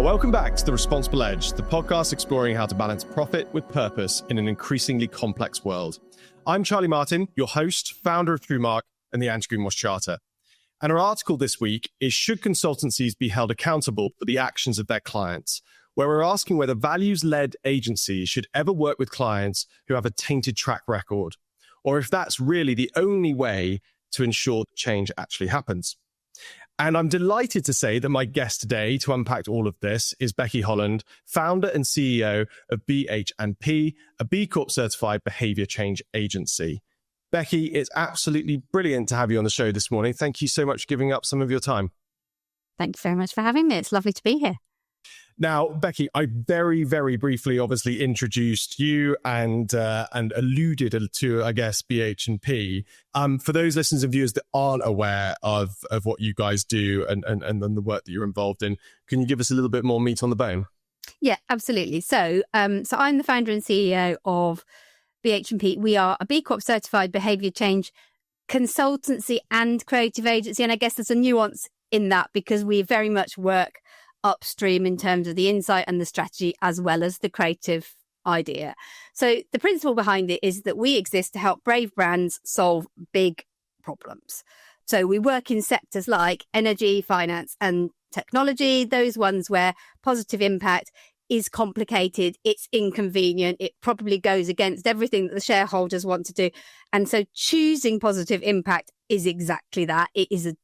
Welcome back to The Responsible Edge, the podcast exploring how to balance profit with purpose in an increasingly complex world. I'm Charlie Martin, your host, founder of TrueMark and the Anti-Greenwash Charter. And our article this week is Should Consultancies Be Held Accountable for the Actions of Their Clients?, where we're asking whether values-led agencies should ever work with clients who have a tainted track record, or if that's really the only way to ensure that change actually happens. And I'm delighted to say that my guest today to unpack all of this is Becky Holland, founder and CEO of BH&P, a B Corp certified behaviour change agency. Becky, it's absolutely brilliant to have you on the show this morning. Thank you so much for giving up some of your time. Thank you very much for having me. It's lovely to be here. Now, Becky, I very, very briefly obviously introduced you and alluded to, I guess, BH&P. For those listeners and viewers that aren't aware of what you guys do and the work that you're involved in, can you give us a little bit more meat on the bone? Yeah, absolutely. So I'm the founder and CEO of BH&P. We are a B Corp certified behaviour change consultancy and creative agency. And I guess there's a nuance in that because we very much work upstream in terms of the insight and the strategy as well as the creative idea. So the principle behind it is that we exist to help brave brands solve big problems. So we work in sectors like energy, finance and technology, those ones where positive impact is complicated, it's inconvenient, it probably goes against everything that the shareholders want to do. And so choosing positive impact is exactly that. It is a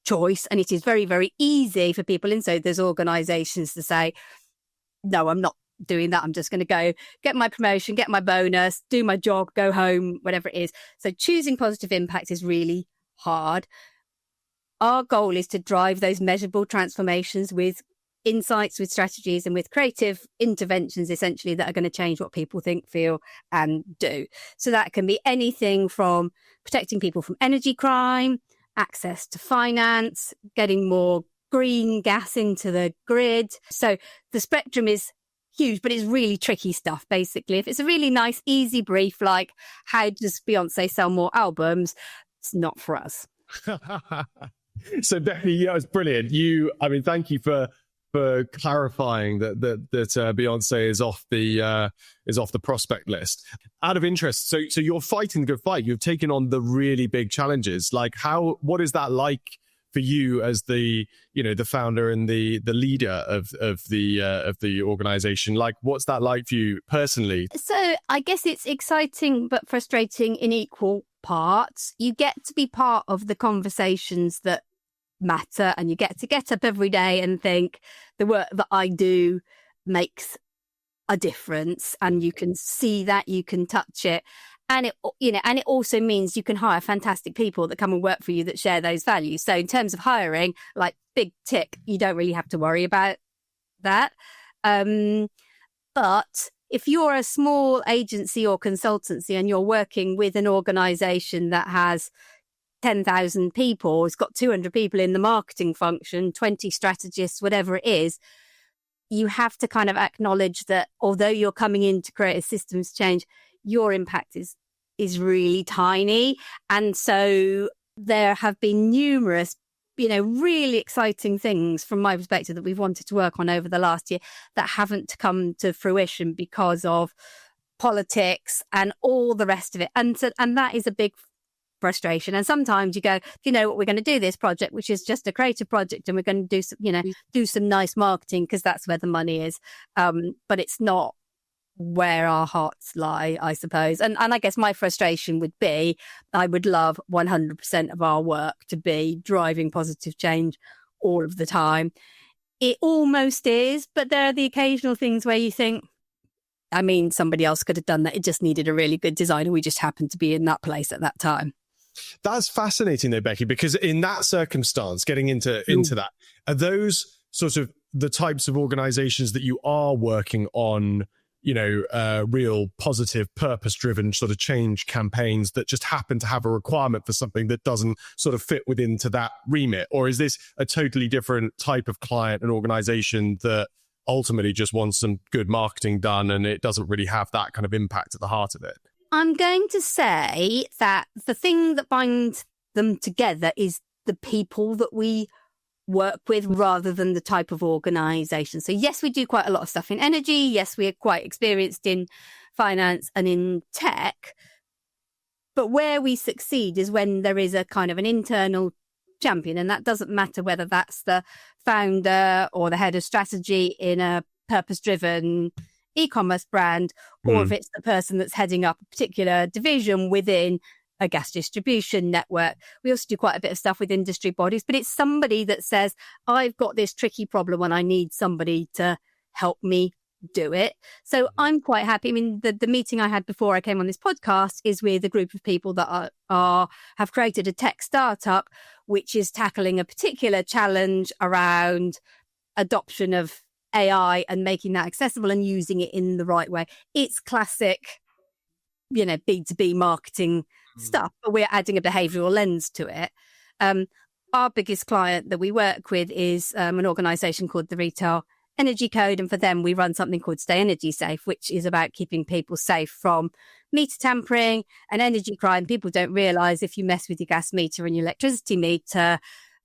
choice, and it is very, very easy for people inside those organizations to say, no, I'm not doing that. I'm just going to go get my promotion, get my bonus, do my job, go home, whatever it is. So choosing positive impact is really hard. Our goal is to drive those measurable transformations with insights, with strategies and with creative interventions, essentially, that are going to change what people think, feel and do. So that can be anything from protecting people from energy crime, access to finance, getting more green gas into the grid. So the spectrum is huge, but it's really tricky stuff, basically. If it's a really nice, easy brief, like how does Beyonce sell more albums, it's not for us. So Becky, yeah, it's brilliant. Thank you for clarifying that Beyonce is off the prospect list. Out of interest, so you're fighting the good fight. You've taken on the really big challenges. Like what is that like for you as the founder and the leader of the organization? Like, what's that like for you personally? So I guess it's exciting but frustrating in equal parts. You get to be part of the conversations that matter, and you get to get up every day and think the work that I do makes a difference, and you can see that, you can touch it, and it also means you can hire fantastic people that come and work for you that share those values. So in terms of hiring, like, big tick, you don't really have to worry about that. But if you're a small agency or consultancy and you're working with an organization that has 10,000 people, it's got 200 people in the marketing function, 20 strategists, whatever it is, you have to kind of acknowledge that although you're coming in to create a systems change, your impact is really tiny. And so there have been numerous, really exciting things from my perspective that we've wanted to work on over the last year that haven't come to fruition because of politics and all the rest of it. And that is a big frustration. And sometimes you go, what, we're going to do this project, which is just a creative project, and we're going to do some nice marketing because that's where the money is. But it's not where our hearts lie, I suppose. And I guess my frustration would be, I would love 100% of our work to be driving positive change all of the time. It almost is, but there are the occasional things where you think, somebody else could have done that. It just needed a really good designer. We just happened to be in that place at that time. That's fascinating though, Becky, because in that circumstance, getting into that, are those sort of the types of organizations that you are working on, real positive, purpose-driven sort of change campaigns that just happen to have a requirement for something that doesn't sort of fit within to that remit? Or is this a totally different type of client and organization that ultimately just wants some good marketing done and it doesn't really have that kind of impact at the heart of it? I'm going to say that the thing that binds them together is the people that we work with rather than the type of organisation. So yes, we do quite a lot of stuff in energy. Yes, we're quite experienced in finance and in tech. But where we succeed is when there is a kind of an internal champion. And that doesn't matter whether that's the founder or the head of strategy in a purpose-driven e-commerce brand, or if it's the person that's heading up a particular division within a gas distribution network. We also do quite a bit of stuff with industry bodies, but it's somebody that says, I've got this tricky problem and I need somebody to help me do it. So I'm quite happy. I mean, the meeting I had before I came on this podcast is with a group of people that have created a tech startup, which is tackling a particular challenge around adoption of AI and making that accessible and using it in the right way. It's classic, B2B marketing stuff, but we're adding a behavioural lens to it. Our biggest client that we work with is an organisation called the Retail Energy Code. And for them, we run something called Stay Energy Safe, which is about keeping people safe from meter tampering and energy crime. People don't realise if you mess with your gas meter and your electricity meter,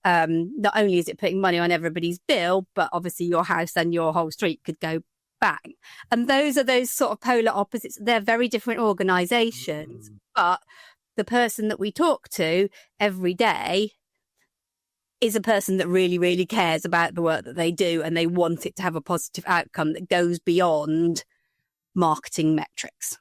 not only is it putting money on everybody's bill, but obviously your house and your whole street could go bang. And those are those sort of polar opposites. They're very different organisations, but the person that we talk to every day is a person that really, really cares about the work that they do, and they want it to have a positive outcome that goes beyond marketing metrics.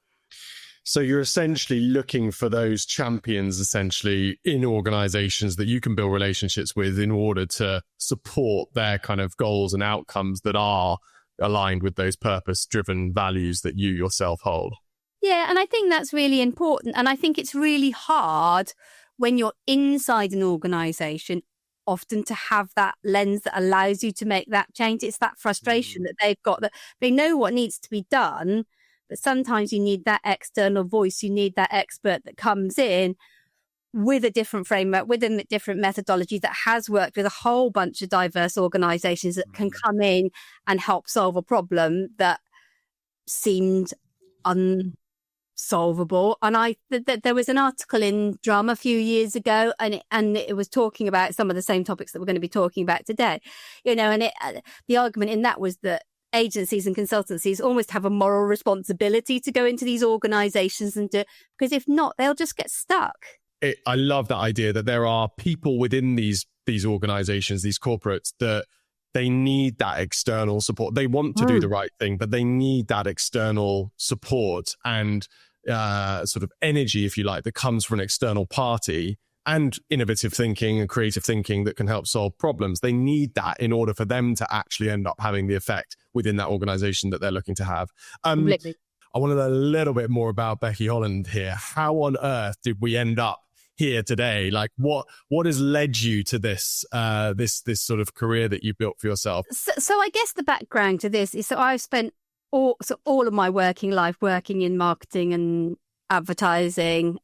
So you're essentially looking for those champions essentially in organizations that you can build relationships with in order to support their kind of goals and outcomes that are aligned with those purpose-driven values that you yourself hold. Yeah, and I think that's really important. And I think it's really hard when you're inside an organization often to have that lens that allows you to make that change. It's that frustration that they've got, that they know what needs to be done, but sometimes you need that external voice. You need that expert that comes in with a different framework, with a different methodology, that has worked with a whole bunch of diverse organizations that can come in and help solve a problem that seemed unsolvable. And there was an article in Drama a few years ago, and it was talking about some of the same topics that we're going to be talking about today. And the argument in that was that agencies and consultancies almost have a moral responsibility to go into these organizations because if not, they'll just get stuck. I love that idea that there are people within these organizations, these corporates, that they need that external support. They want to do the right thing, but they need that external support and sort of energy, if you like, that comes from an external party, and innovative thinking and creative thinking that can help solve problems. They need that in order for them to actually end up having the effect within that organization that they're looking to have. I want to learn a little bit more about Becky Holland here. How on earth did we end up here today? Like what has led you to this this sort of career that you built for yourself? So I guess the background to this is, so I've spent all of my working life working in marketing and advertising.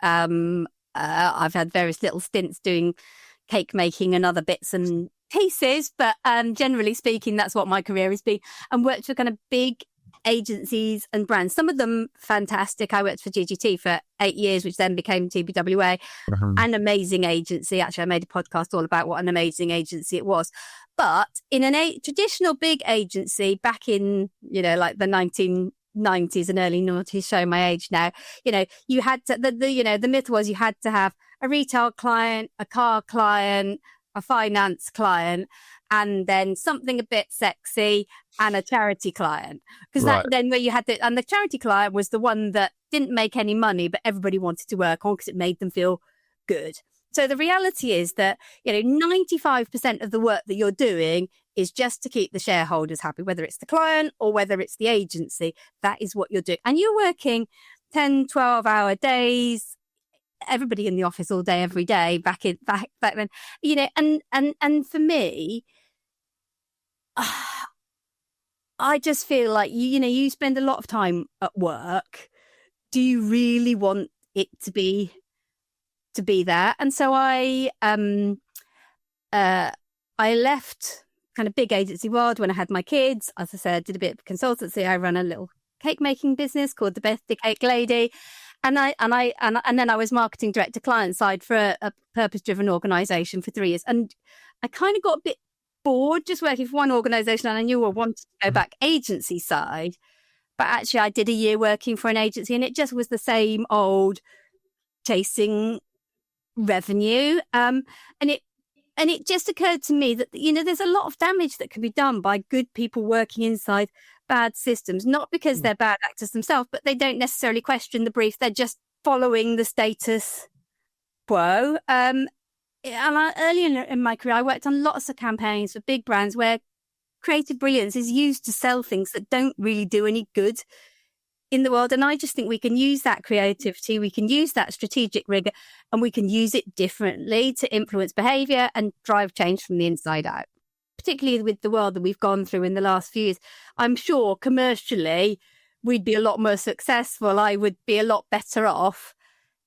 I've had various little stints doing cake making and other bits and pieces, but generally speaking, that's what my career has been, and worked for kind of big agencies and brands, some of them fantastic. I worked for GGT for 8 years, which then became TBWA, an amazing agency. Actually, I made a podcast all about what an amazing agency it was. But in a traditional big agency back in, like the 1990s and early noughties, showing my age now, you had to, the myth was you had to have a retail client, a car client, a finance client, and then something a bit sexy and a charity client. Because that then where you had and the charity client was the one that didn't make any money, but everybody wanted to work on because it made them feel good. So the reality is that, 95% of the work that you're doing is just to keep the shareholders happy, whether it's the client or whether it's the agency. That is what you're doing. And you're working 10, 12-hour days, everybody in the office all day, every day, back then, and for me, I just feel like, you spend a lot of time at work. Do you really want it to be there? And so I left kind of big agency world when I had my kids. As I said, I did a bit of consultancy. I ran a little cake making business called the Birthday Cake Lady. And then I was marketing director client side for a purpose driven organization for 3 years. And I kind of got a bit bored just working for one organisation, and I knew I wanted to go back agency side. But actually, I did a year working for an agency, and it just was the same old chasing revenue. And it just occurred to me that, there's a lot of damage that can be done by good people working inside bad systems, not because they're bad actors themselves, but they don't necessarily question the brief. They're just following the status quo. Earlier in my career, I worked on lots of campaigns for big brands where creative brilliance is used to sell things that don't really do any good in the world. And I just think we can use that creativity, we can use that strategic rigor, and we can use it differently to influence behaviour and drive change from the inside out. Particularly with the world that we've gone through in the last few years, I'm sure commercially we'd be a lot more successful. I would be a lot better off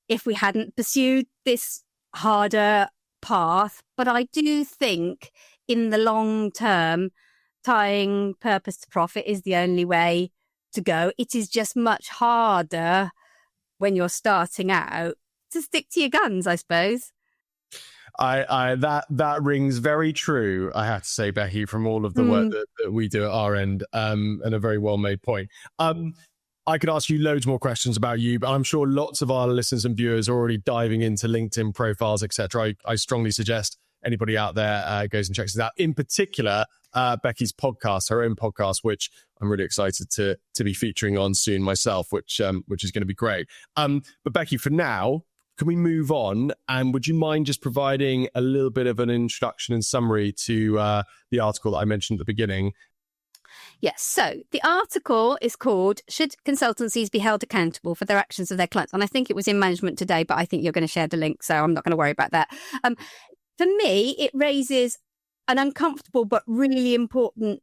if we hadn't pursued this harder path. But I do think in the long term, tying purpose to profit is the only way to go. It is just much harder when you're starting out to stick to your guns, I suppose. That rings very true, I have to say, Becky, from all of the work that we do at our end, and a very well-made point. I could ask you loads more questions about you, but I'm sure lots of our listeners and viewers are already diving into LinkedIn profiles, etc. I strongly suggest anybody out there goes and checks it out. In particular, Becky's podcast, her own podcast, which I'm really excited to be featuring on soon myself, which is going to be great. But Becky, for now, can we move on? And would you mind just providing a little bit of an introduction and summary to the article that I mentioned at the beginning? Yes. So the article is called "Should Consultancies Be Held Accountable for Their Actions of Their Clients?" And I think it was in Management Today, but I think you're going to share the link, so I'm not going to worry about that. For me, it raises an uncomfortable but really important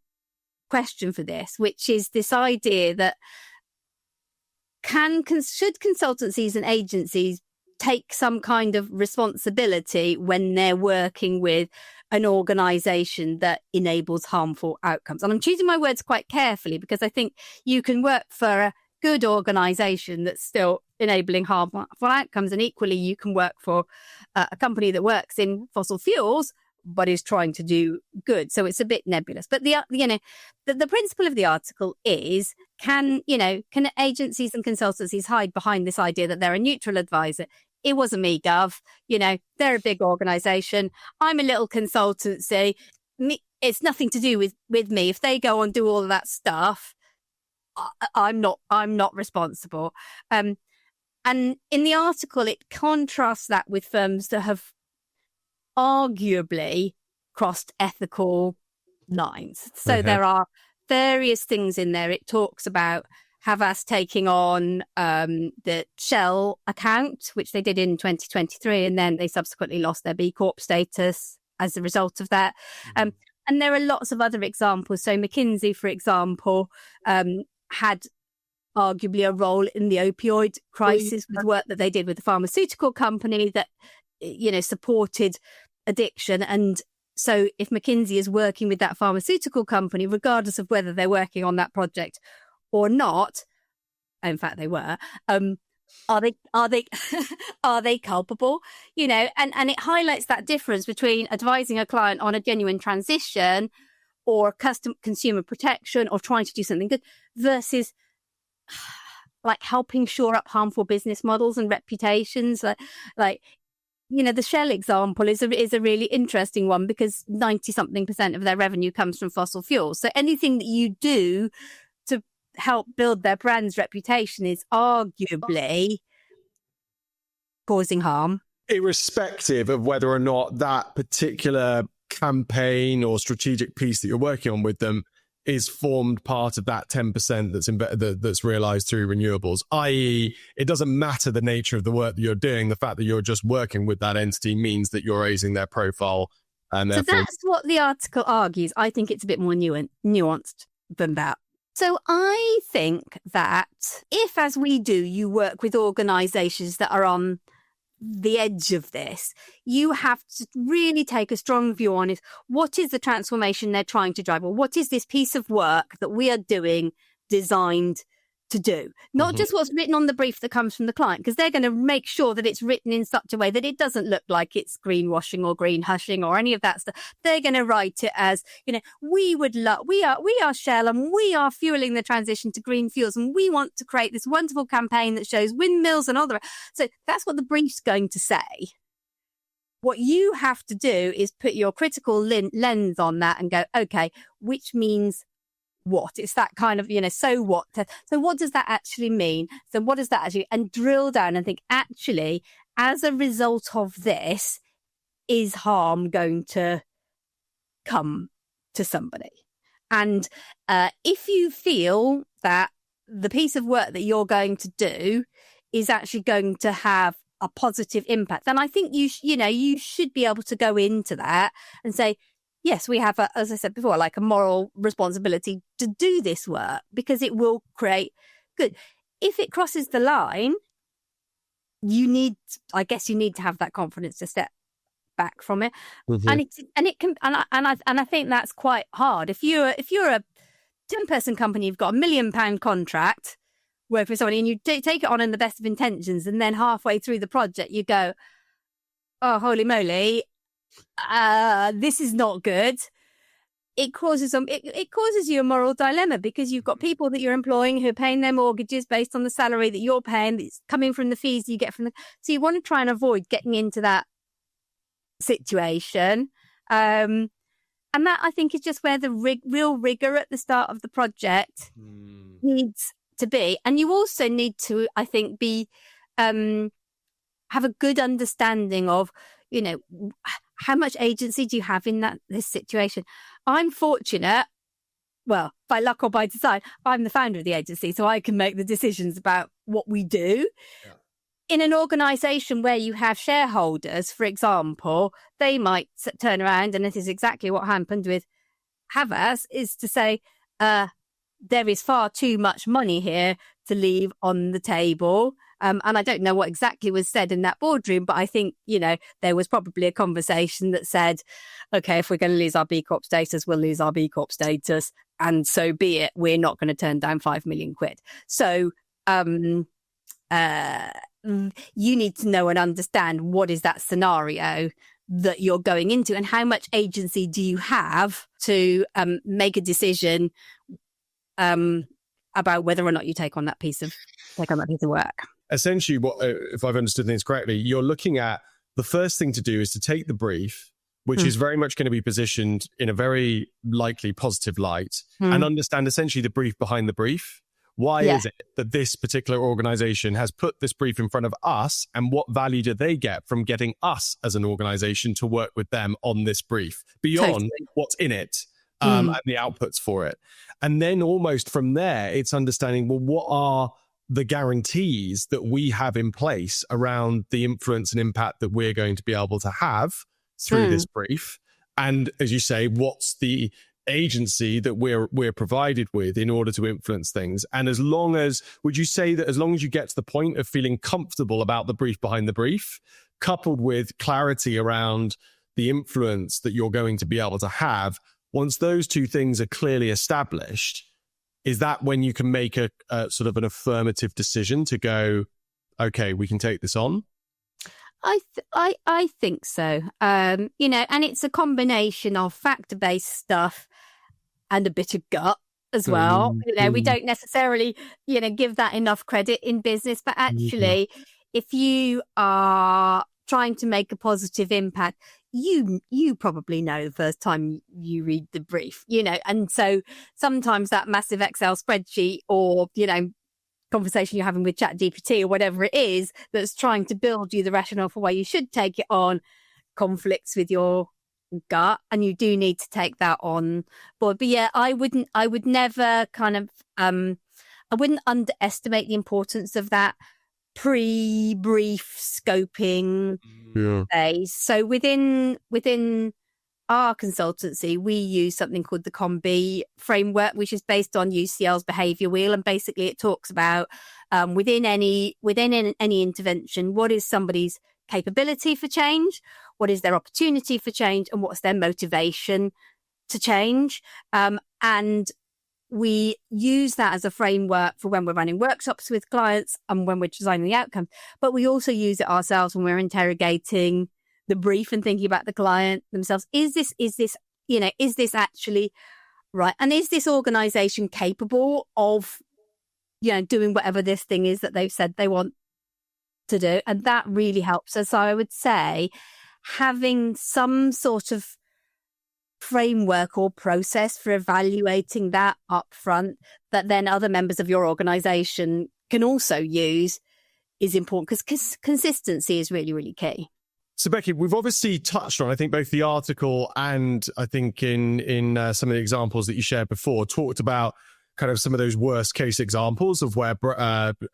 question for this, which is this idea that should consultancies and agencies take some kind of responsibility when they're working with an organisation that enables harmful outcomes? And I'm choosing my words quite carefully, because I think you can work for a good organisation that's still enabling harmful outcomes, and equally you can work for a company that works in fossil fuels but is trying to do good. So it's a bit nebulous. But the principle of the article is, can agencies and consultancies hide behind this idea that they're a neutral advisor? It wasn't me, Gov. They're a big organisation. I'm a little consultancy. It's nothing to do with me. If they go and do all of that stuff, I'm not responsible. And in the article, it contrasts that with firms that have arguably crossed ethical lines. So there are various things in there. It talks about Havas taking on the Shell account, which they did in 2023, and then they subsequently lost their B Corp status as a result of that. And there are lots of other examples. So McKinsey, for example, had arguably a role in the opioid crisis with work that they did with the pharmaceutical company that, supported addiction. And so if McKinsey is working with that pharmaceutical company, regardless of whether they're working on that project or not, in fact they were, are they culpable? And it highlights that difference between advising a client on a genuine transition or consumer protection or trying to do something good versus like helping shore up harmful business models and reputations. The Shell example is a really interesting one, because 90-something% of their revenue comes from fossil fuels. So anything that you do to help build their brand's reputation is arguably causing harm. Irrespective of whether or not that particular campaign or strategic piece that you're working on with them is formed part of that 10% that's realized through renewables, i.e. it doesn't matter the nature of the work that you're doing. The fact that you're just working with that entity means that you're raising their profile. And therefore... So that's what the article argues. I think it's a bit more nuanced than that. So I think that if, as we do, you work with organisations that are on the edge of this, you have to really take a strong view on it. What is the transformation they're trying to drive? Or what is this piece of work that we are doing designed to do, not just what's written on the brief that comes from the client, because they're going to make sure that it's written in such a way that it doesn't look like it's greenwashing or green hushing or any of that stuff. They're going to write it as, we are Shell and we are fueling the transition to green fuels and we want to create this wonderful campaign that shows windmills and all the rest. So that's what the brief's going to say. What you have to do is put your critical lens on that and go, okay, which means what? It's that kind of, so what? So what does that actually mean? So what does that actually, and drill down and think, actually, as a result of this, is harm going to come to somebody? And if you feel that the piece of work that you're going to do is actually going to have a positive impact, then I think you should be able to go into that and say, yes, we have, as I said before, like a moral responsibility to do this work because it will create good. If it crosses the line, you need to have that confidence to step back from it. And I think that's quite hard. If you're a 10-person company, you've got £1 million contract work for somebody, and you take it on in the best of intentions, and then halfway through the project you go, oh, holy moly, this is not good. It causes you a moral dilemma because you've got people that you're employing who are paying their mortgages based on the salary that you're paying, that's coming from the fees you get from so you want to try and avoid getting into that situation. And that, I think, is just where the real rigor at the start of the project needs to be. And you also need to, I think, be have a good understanding of, how much agency do you have in this situation? I'm fortunate, well, by luck or by design, I'm the founder of the agency, so I can make the decisions about what we do. Yeah. In an organisation where you have shareholders, for example, they might turn around, and this is exactly what happened with Havas, is to say, there is far too much money here to leave on the table. And I don't know what exactly was said in that boardroom, but I think, there was probably a conversation that said, okay, if we're going to lose our B Corp status, we'll lose our B Corp status. And so be it. We're not going to turn down £5 million. So you need to know and understand what is that scenario that you're going into and how much agency do you have to make a decision about whether or not you take on that piece of work. Essentially, if I've understood things correctly, you're looking at the first thing to do is to take the brief, which is very much going to be positioned in a very likely positive light, and understand essentially the brief behind the brief. Why is it that this particular organization has put this brief in front of us, and what value do they get from getting us as an organization to work with them on this brief beyond what's in it and the outputs for it? And then almost from there, it's understanding, well, what are the guarantees that we have in place around the influence and impact that we're going to be able to have through this brief? And as you say, what's the agency that we're provided with in order to influence things? And would you say that as long as you get to the point of feeling comfortable about the brief behind the brief, coupled with clarity around the influence that you're going to be able to have, once those two things are clearly established, is that when you can make a sort of an affirmative decision to go, okay, we can take this on? I think so. And it's a combination of factor-based stuff and a bit of gut as well. We don't necessarily, give that enough credit in business, but actually, if you are trying to make a positive impact, you probably know the first time you read the brief, and so sometimes that massive Excel spreadsheet or, conversation you're having with ChatGPT or whatever it is that's trying to build you the rationale for why you should take it on conflicts with your gut, and you do need to take that on board. But yeah, I would never I wouldn't underestimate the importance of that pre-brief scoping phase. So within our consultancy, we use something called the COM-B framework, which is based on UCL's Behaviour wheel, and basically it talks about within any intervention, what is somebody's capability for change, what is their opportunity for change, and what's their motivation to change. And we use that as a framework for when we're running workshops with clients and when we're designing the outcome. But we also use it ourselves when we're interrogating the brief and thinking about the client themselves. Is this actually right? And is this organization capable of, doing whatever this thing is that they've said they want to do? And that really helps us. So I would say having some sort of framework or process for evaluating that up front that then other members of your organization can also use is important, because consistency is really, really key. So Becky, we've obviously touched on, I think, both the article and I think in some of the examples that you shared before, talked about kind of some of those worst case examples of where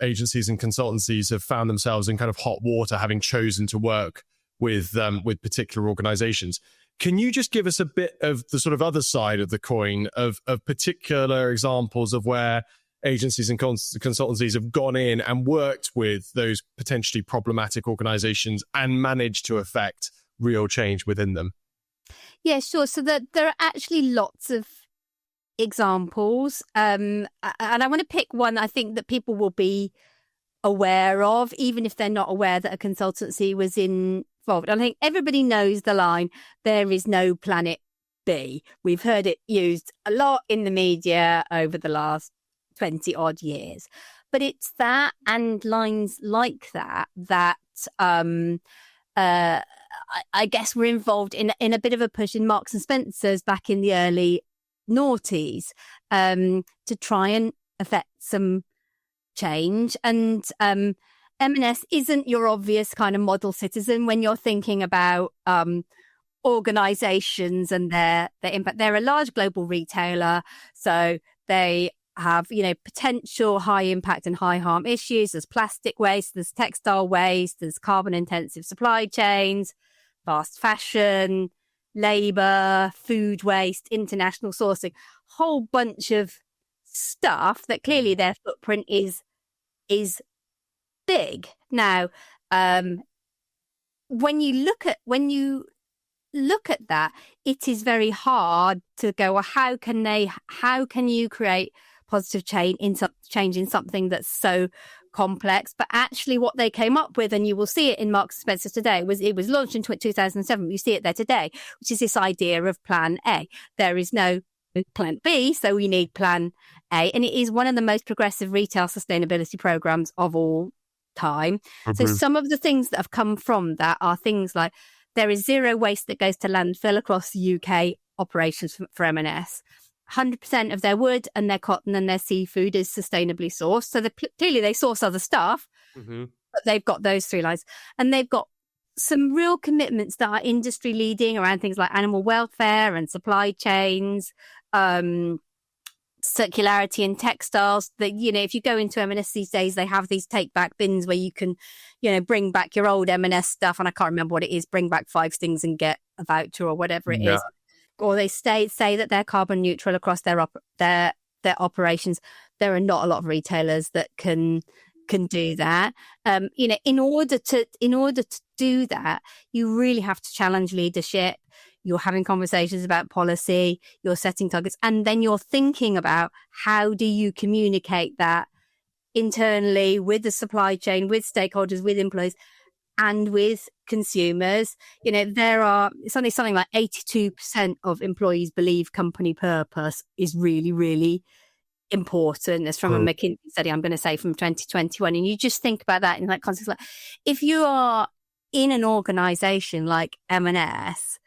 agencies and consultancies have found themselves in kind of hot water, having chosen to work with particular organizations. Can you just give us a bit of the sort of other side of the coin of particular examples of where agencies and consultancies have gone in and worked with those potentially problematic organizations and managed to affect real change within them? Yeah, sure. So there are actually lots of examples. And I want to pick one I think that people will be aware of, even if they're not aware that a consultancy was involved. I think everybody knows the line, there is no planet B. We've heard it used a lot in the media over the last 20 odd years. But it's that and lines like that I guess we're involved in a bit of a push in Marks and Spencer's back in the early noughties to try and affect some change. And M&S isn't your obvious kind of model citizen when you're thinking about organizations and their impact. They're a large global retailer, so they have, potential high impact and high harm issues. There's plastic waste, there's textile waste, there's carbon intensive supply chains, fast fashion, labor, food waste, international sourcing, whole bunch of stuff that clearly their footprint is big. Now, when you look at that, it is very hard to go, well, how can you create positive change in something that's so complex? But actually what they came up with, and you will see it in Marks and Spencer today, it was launched in 2007. You see it there today, which is this idea of plan A. There is no plan B, so we need plan A. And it is one of the most progressive retail sustainability programs of all time. Mm-hmm. So some of the things that have come from that are things like there is zero waste that goes to landfill across the UK operations for M&S. 100% of their wood and their cotton and their seafood is sustainably sourced. So clearly they source other stuff, mm-hmm. but they've got those three lines. And they've got some real commitments that are industry leading around things like animal welfare and supply chains, circularity in textiles. That, if you go into M&S these days, they have these take back bins where you can, bring back your old M&S stuff. And I can't remember what it is, bring back 5 things and get a voucher or whatever it is. Or they say that they're carbon neutral across their operations. There are not a lot of retailers that can do that. In order to do that, you really have to challenge leadership. You're having conversations about policy, you're setting targets, and then you're thinking about how do you communicate that internally with the supply chain, with stakeholders, with employees, and with consumers. It's only something like 82% of employees believe company purpose is really, really important. It's from a McKinsey study, I'm going to say from 2021. And you just think about that in that context. Like, if you are in an organization like M&S,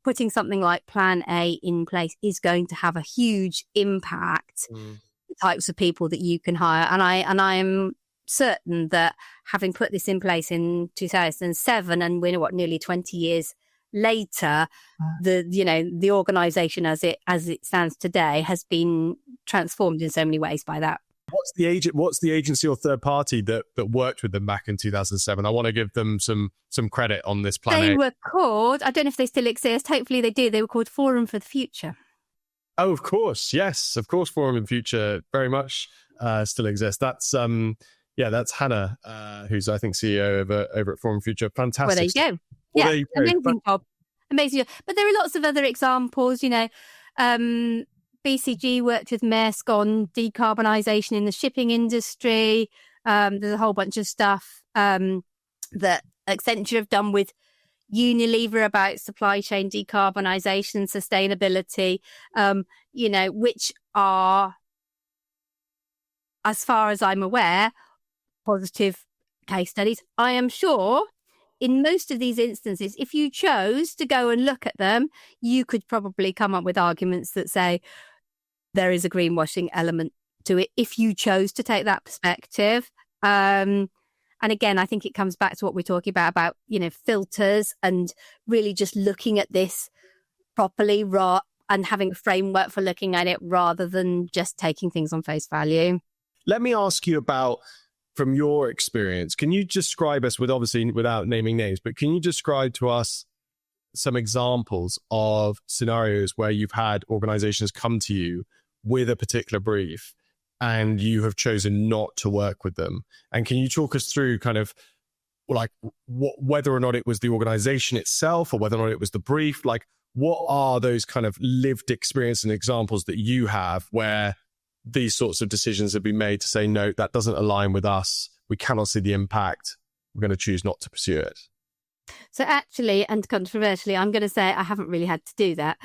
putting something like Plan A in place is going to have a huge impact. The types of people that you can hire. And I am certain that having put this in place in 2007, and we're nearly 20 years later, the organization as it stands today has been transformed in so many ways by that. What's the agency or third party that worked with them back in 2007? I want to give them some credit on this plan. They were called, I don't know if they still exist, hopefully they do, they were called Forum for the Future. Oh, of course, yes, of course, Forum in the Future very much still exists. That's Hannah, who's I think CEO over at Forum Future. Fantastic. Well, there you go. Amazing job. Amazing job. But there are lots of other examples, BCG worked with Maersk on decarbonisation in the shipping industry. There's a whole bunch of stuff that Accenture have done with Unilever about supply chain decarbonisation and sustainability, which are, as far as I'm aware, positive case studies. I am sure in most of these instances, if you chose to go and look at them, you could probably come up with arguments that say there is a greenwashing element to it if you chose to take that perspective. And again, I think it comes back to what we're talking about, filters and really just looking at this properly and having a framework for looking at it rather than just taking things on face value. Let me ask you about, from your experience, can you describe us with, obviously without naming names, but can you describe to us some examples of scenarios where you've had organizations come to you with a particular brief and you have chosen not to work with them? And can you talk us through kind of like whether or not it was the organization itself or whether or not it was the brief? Like, what are those kind of lived experience and examples that you have where these sorts of decisions have been made to say, no, that doesn't align with us. We cannot see the impact. We're going to choose not to pursue it. So actually, and controversially, I'm going to say I haven't really had to do that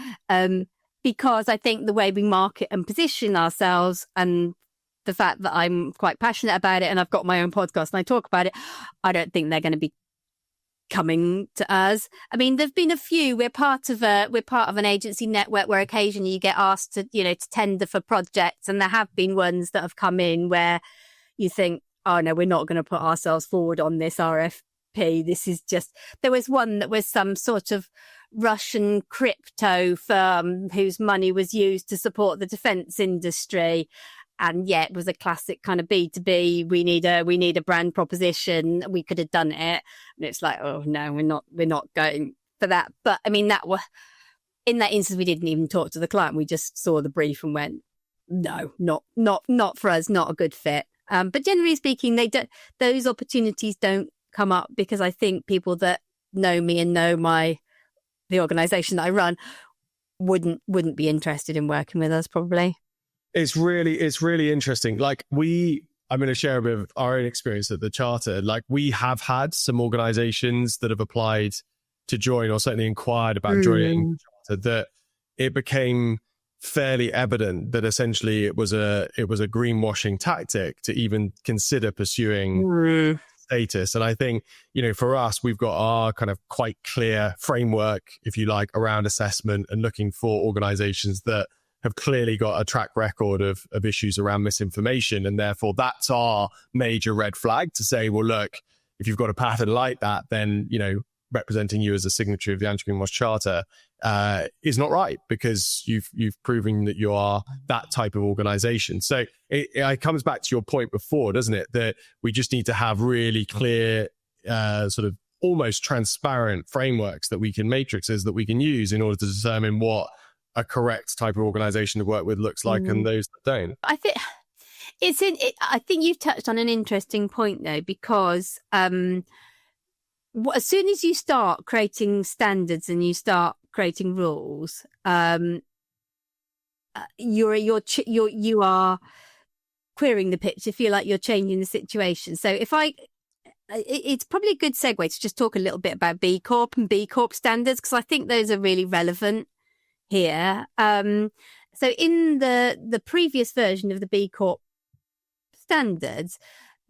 because I think the way we market and position ourselves and the fact that I'm quite passionate about it and I've got my own podcast and I talk about it, I don't think they're going to be coming to us. I mean, there've been a few. We're part of an agency network where occasionally you get asked to tender for projects, and there have been ones that have come in where you think, oh no, we're not going to put ourselves forward on this RFP. This is just. There was one that was some sort of Russian crypto firm whose money was used to support the defense industry. And yeah, it was a classic kind of B2B. We need a brand proposition. We could have done it. And it's like, oh no, we're not going for that. But I mean, in that instance, we didn't even talk to the client. We just saw the brief and went, no, not for us, not a good fit. But generally speaking, those opportunities don't come up because I think people that know me and know the organisation that I run wouldn't be interested in working with us probably. It's really interesting. Like I'm going to share a bit of our own experience at the Charter. Like we have had some organizations that have applied to join or certainly inquired about joining the Charter that it became fairly evident that essentially it was a greenwashing tactic to even consider pursuing status. And I think, for us, we've got our kind of quite clear framework, if you like, around assessment and looking for organizations that have clearly got a track record of issues around misinformation. And therefore, that's our major red flag to say, well, look, if you've got a pattern like that, then, representing you as a signatory of the Anti-Greenwash Charter is not right because you've proven that you are that type of organization. So it comes back to your point before, doesn't it? That we just need to have really clear, sort of almost transparent frameworks that we can matrices that we can use in order to determine what a correct type of organization to work with looks like and those that don't. I think I think you've touched on an interesting point though, because as soon as you start creating standards and you start creating rules, you are queering the picture. Feel like you're changing the situation. So it's probably a good segue to just talk a little bit about B Corp and B Corp standards, because I think those are really relevant here. So in the previous version of the B Corp standards,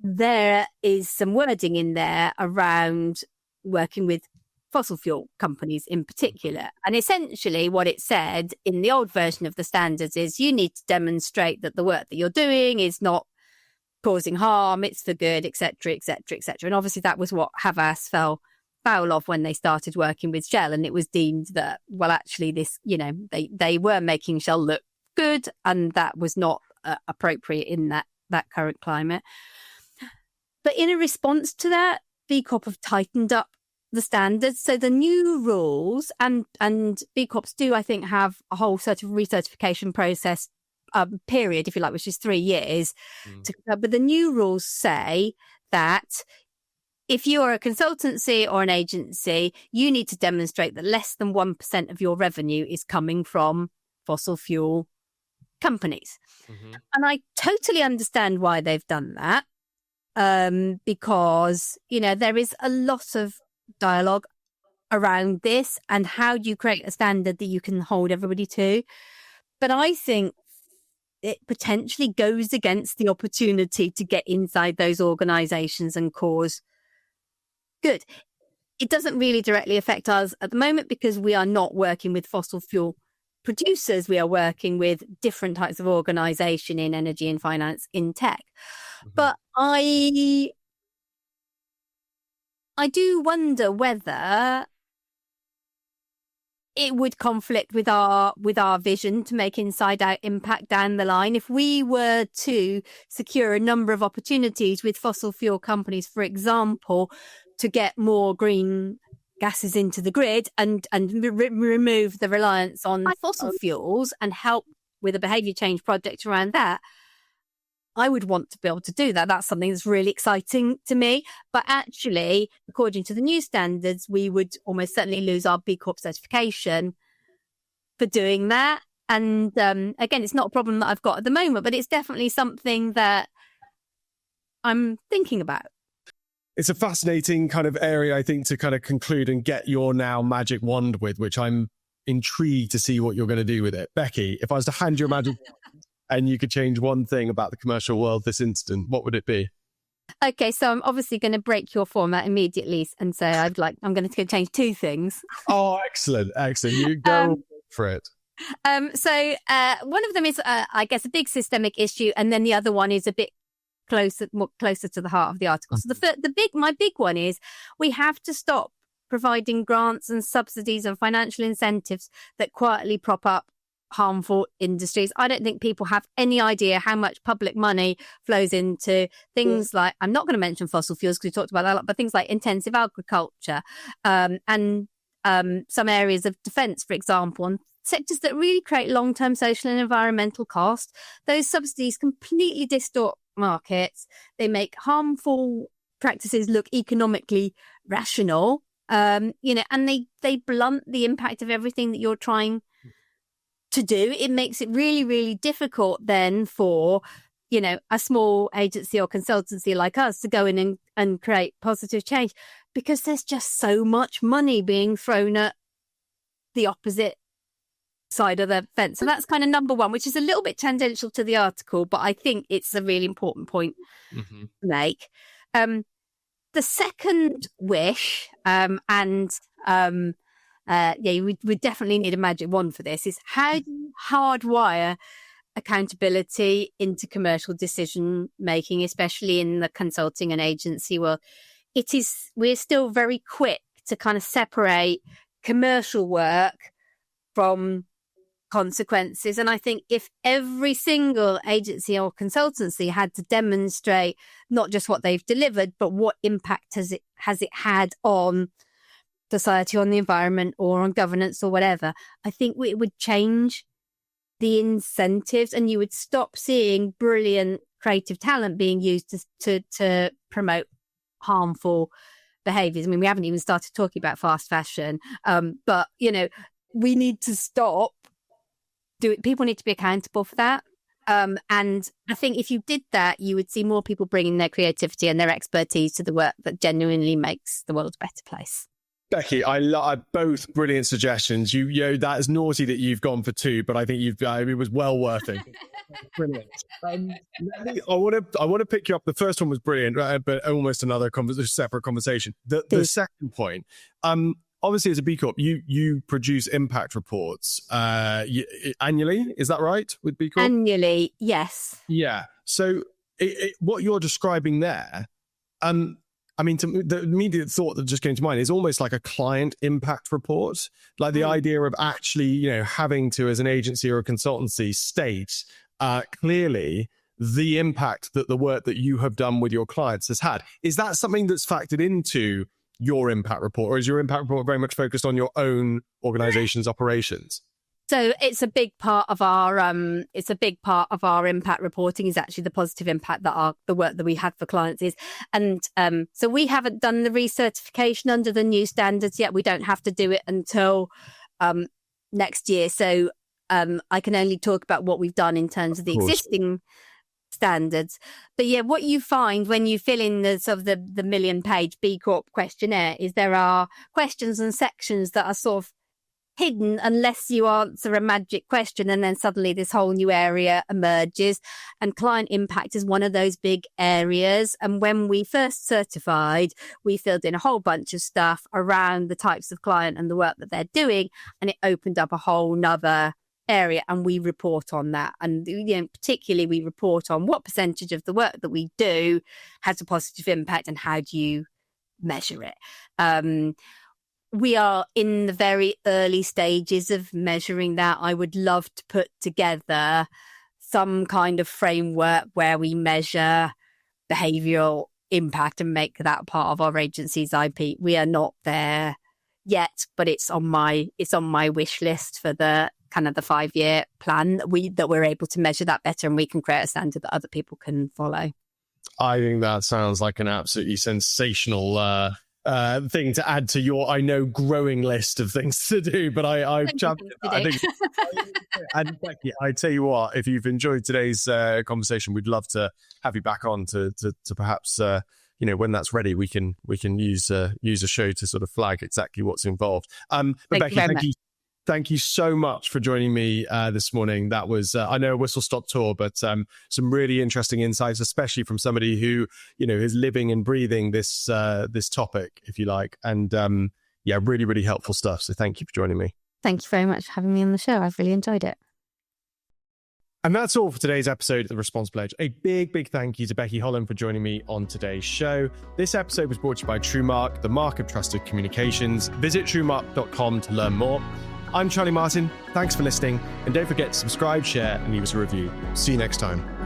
there is some wording in there around working with fossil fuel companies in particular. And essentially what it said in the old version of the standards is you need to demonstrate that the work that you're doing is not causing harm, it's for good, etc., etc., etc. And obviously that was what Havas fell foul of when they started working with Shell, and it was deemed that, well, actually this, they were making Shell look good, and that was not appropriate in that current climate. But in a response to that, B Corp have tightened up the standards. So the new rules, and B Corps do, I think, have a whole sort of recertification process period, if you like, which is 3 years. But the new rules say that if you are a consultancy or an agency, you need to demonstrate that less than 1% of your revenue is coming from fossil fuel companies. And I totally understand why they've done that, because, there is a lot of dialogue around this and how do you create a standard that you can hold everybody to. But I think it potentially goes against the opportunity to get inside those organizations and cause good. It doesn't really directly affect us at the moment because we are not working with fossil fuel producers. We are working with different types of organization in energy and finance, in tech. But I do wonder whether it would conflict with our vision to make inside out impact down the line. If we were to secure a number of opportunities with fossil fuel companies, for example, to get more green gases into the grid and remove the reliance on fossil fuels and help with a behaviour change project around that, I would want to be able to do that. That's something that's really exciting to me. But actually, according to the new standards, we would almost certainly lose our B Corp certification for doing that. And again, it's not a problem that I've got at the moment, but it's definitely something that I'm thinking about. It's a fascinating kind of area, I think, to kind of conclude and get your now magic wand with, which I'm intrigued to see what you're going to do with it. Becky, if I was to hand you a magic and you could change one thing about the commercial world this instant, what would it be? Okay, so I'm obviously going to break your format immediately and say I'm going to change two things. Oh, excellent. You go for it. So one of them is, I guess, a big systemic issue, and then the other one is a bit closer to the heart of the article. So my big one is we have to stop providing grants and subsidies and financial incentives that quietly prop up harmful industries. I don't think people have any idea how much public money flows into things like, I'm not going to mention fossil fuels because we talked about that a lot, but things like intensive agriculture and some areas of defence, for example, and sectors that really create long-term social and environmental cost. Those subsidies completely distort markets. They make harmful practices look economically rational, and they blunt the impact of everything that you're trying to do. It makes it really, really difficult then for, a small agency or consultancy like us to go in and create positive change because there's just so much money being thrown at the opposite side of the fence. So that's kind of number one, which is a little bit tangential to the article, but I think it's a really important point to make. The second wish, we definitely need a magic wand for this, is how do you hardwire accountability into commercial decision making, especially in the consulting and agency world. We're still very quick to kind of separate commercial work from consequences. And I think if every single agency or consultancy had to demonstrate not just what they've delivered, but what impact has it had on society, on the environment, or on governance, or whatever, I think it would change the incentives, and you would stop seeing brilliant creative talent being used to promote harmful behaviors. I mean, we haven't even started talking about fast fashion, but we need to stop. People need to be accountable for that. And I think if you did that, you would see more people bringing their creativity and their expertise to the work that genuinely makes the world a better place. Becky, I love both brilliant suggestions. That is naughty that you've gone for two, but I think it was well worth it. Brilliant. I want to pick you up. The first one was brilliant, but almost another separate conversation. The second point, obviously, as a B Corp, you produce impact reports annually. Is that right with B Corp? Annually, yes. Yeah. So what you're describing there, the immediate thought that just came to mind is almost like a client impact report, like the idea of actually, having to, as an agency or a consultancy, state clearly the impact that the work that you have done with your clients has had. Is that something that's factored into your impact report, or is your impact report very much focused on your own organization's operations? So it's a big part of our impact reporting is actually the positive impact that the work that we had for clients is. And so we haven't done the recertification under the new standards yet. We don't have to do it until next year. So I can only talk about what we've done in terms of the existing standards. But yeah, what you find when you fill in the sort of the million-page B Corp questionnaire is there are questions and sections that are sort of hidden unless you answer a magic question, and then suddenly this whole new area emerges. And client impact is one of those big areas. And when we first certified, we filled in a whole bunch of stuff around the types of client and the work that they're doing, and it opened up a whole nother area, and we report on that. And particularly we report on what percentage of the work that we do has a positive impact and how do you measure it. We are in the very early stages of measuring that. I would love to put together some kind of framework where we measure behavioural impact and make that part of our agency's IP. We are not there yet, but it's on my wish list for the kind of the 5-year plan that we're able to measure that better, and we can create a standard that other people can follow. I think that sounds like an absolutely sensational thing to add to your, I know, growing list of things to do, but I think, and Becky, I tell you what, if you've enjoyed today's conversation, we'd love to have you back on to perhaps, when that's ready, we can use a show to sort of flag exactly what's involved. But Becky, thank you so much for joining me this morning. That was, I know, a whistle-stop tour, but some really interesting insights, especially from somebody who, is living and breathing this topic, if you like. And really, really helpful stuff. So thank you for joining me. Thank you very much for having me on the show. I've really enjoyed it. And that's all for today's episode of The Responsible Edge. A big, big thank you to Becky Holland for joining me on today's show. This episode was brought to you by TrueMark, the mark of trusted communications. Visit truemark.com to learn more. I'm Charlie Martin. Thanks for listening. And don't forget to subscribe, share, and leave us a review. See you next time.